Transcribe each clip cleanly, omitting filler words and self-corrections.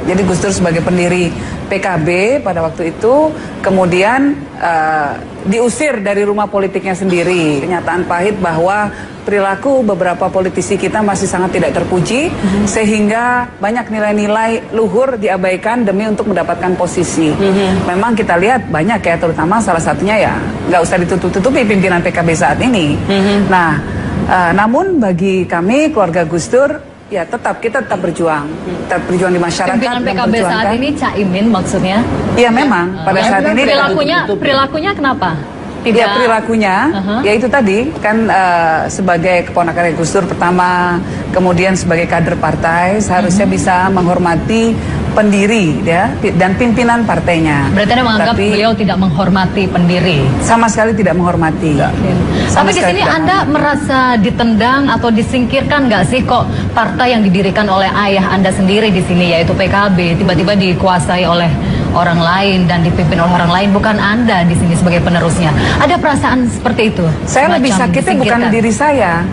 Jadi Gus Dur sebagai pendiri PKB pada waktu itu kemudian diusir dari rumah politiknya sendiri. Kenyataan pahit bahwa perilaku beberapa politisi kita masih sangat tidak terpuji, sehingga banyak nilai-nilai luhur diabaikan demi untuk mendapatkan posisi. Memang kita lihat banyak ya, terutama salah satunya ya nggak usah ditutup-tutupi pimpinan PKB saat ini. Nah, namun bagi kami keluarga Gus Dur, ya kita tetap berjuang di masyarakat. Pimpinan PKB saat ini Caimin maksudnya? Iya memang pada saat ini perilakunya kenapa? Ya perilakunya, ya itu tadi kan sebagai keponakan Gus Dur pertama, kemudian sebagai kader partai seharusnya bisa menghormati pendiri ya dan pimpinan partainya. Berarti Anda menganggap beliau tidak menghormati pendiri? Sama sekali tidak menghormati. Tapi di sini Anda merasa ditendang atau disingkirkan nggak sih, kok partai yang didirikan oleh ayah Anda sendiri di sini yaitu PKB tiba-tiba dikuasai oleh orang lain dan dipimpin oleh orang lain, bukan Anda di sini sebagai penerusnya. Ada perasaan seperti itu? Saya lebih sakitnya bukan diri saya.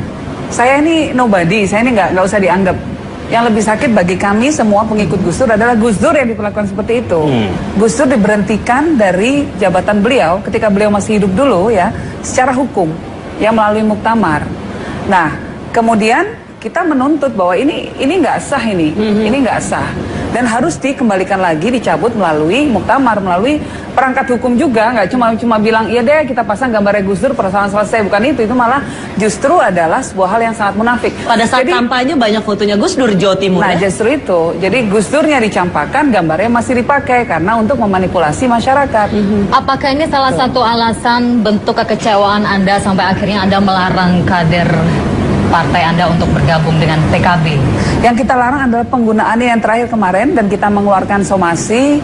Saya ini nobody, saya ini nggak usah dianggap. Yang lebih sakit bagi kami semua pengikut Gus Dur adalah Gus Dur yang diperlakukan seperti itu. Gus Dur diberhentikan dari jabatan beliau ketika beliau masih hidup dulu ya, secara hukum ya melalui muktamar. Nah, kemudian kita menuntut bahwa ini nggak sah ini nggak sah dan harus dikembalikan lagi, dicabut melalui muktamar, melalui perangkat hukum juga, nggak cuma bilang iya deh kita pasang gambar Gus Dur persoalan selesai, bukan itu malah justru adalah sebuah hal yang sangat munafik. Pada saat kampanye banyak fotonya Gus Dur Jawa Timur. Nah justru itu, jadi Gus Durnya dicampakkan, gambarnya masih dipakai karena untuk memanipulasi masyarakat. Apakah ini salah satu alasan bentuk kekecewaan Anda sampai akhirnya Anda melarang kader partai Anda untuk bergabung dengan PKB? Yang kita larang adalah penggunaannya yang terakhir kemarin, dan kita mengeluarkan somasi,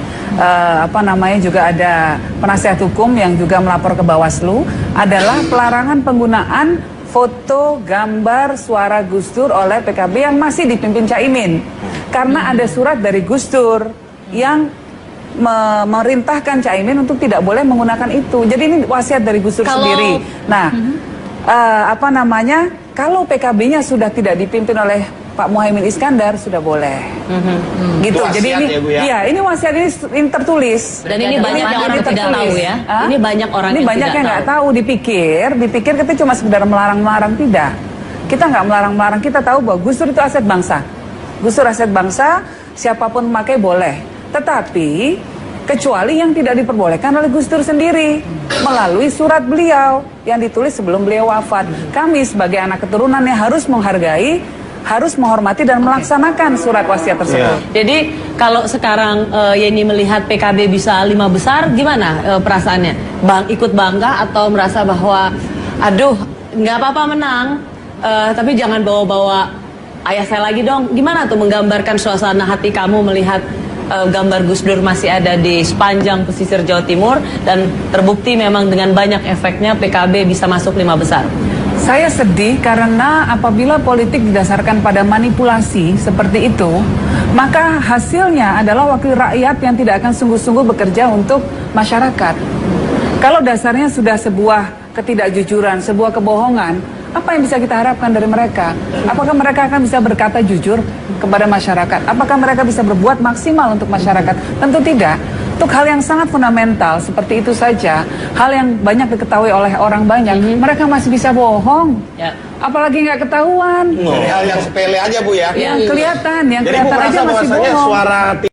juga ada penasihat hukum yang juga melapor ke Bawaslu, adalah pelarangan penggunaan foto, gambar, suara Gus Dur oleh PKB yang masih dipimpin Caimin. Karena ada surat dari Gus Dur yang memerintahkan Caimin untuk tidak boleh menggunakan itu. Jadi ini wasiat dari Gus Dur sendiri. Nah, kalau PKB-nya sudah tidak dipimpin oleh Pak Muhaimin Iskandar sudah boleh, gitu. Jadi ini, ini wasiat ini tertulis. Dan ini banyak yang orang tidak tahu ya. Ini banyak orang yang nggak tahu. Dipikir kita cuma sekedar melarang-melarang, tidak. Kita nggak melarang-melarang. Kita tahu bahwa Gus Dur itu aset bangsa. Gus Dur aset bangsa, siapapun memakai boleh. Tetapi kecuali yang tidak diperbolehkan oleh Gus Dur sendiri melalui surat beliau yang ditulis sebelum beliau wafat. Kami sebagai anak keturunannya harus menghargai, harus menghormati dan melaksanakan surat wasiat tersebut. Jadi kalau sekarang Yeni melihat PKB bisa 5 besar, gimana perasaannya? Ikut bangga atau merasa bahwa aduh nggak apa-apa menang, tapi jangan bawa-bawa ayah saya lagi dong? Gimana tuh menggambarkan suasana hati kamu melihat gambar Gus Dur masih ada di sepanjang pesisir Jawa Timur dan terbukti memang dengan banyak efeknya PKB bisa masuk 5 besar? Saya sedih karena apabila politik didasarkan pada manipulasi seperti itu, maka hasilnya adalah wakil rakyat yang tidak akan sungguh-sungguh bekerja untuk masyarakat. Kalau dasarnya sudah sebuah ketidakjujuran, sebuah kebohongan, apa yang bisa kita harapkan dari mereka? Apakah mereka akan bisa berkata jujur kepada masyarakat? Apakah mereka bisa berbuat maksimal untuk masyarakat? Tentu tidak. Untuk hal yang sangat fundamental seperti itu saja, hal yang banyak diketahui oleh orang banyak, mereka masih bisa bohong. Apalagi nggak ketahuan. Dari hal yang sepele aja Bu ya. Yang kelihatan, Jadi Bu aja masih bohong. Suara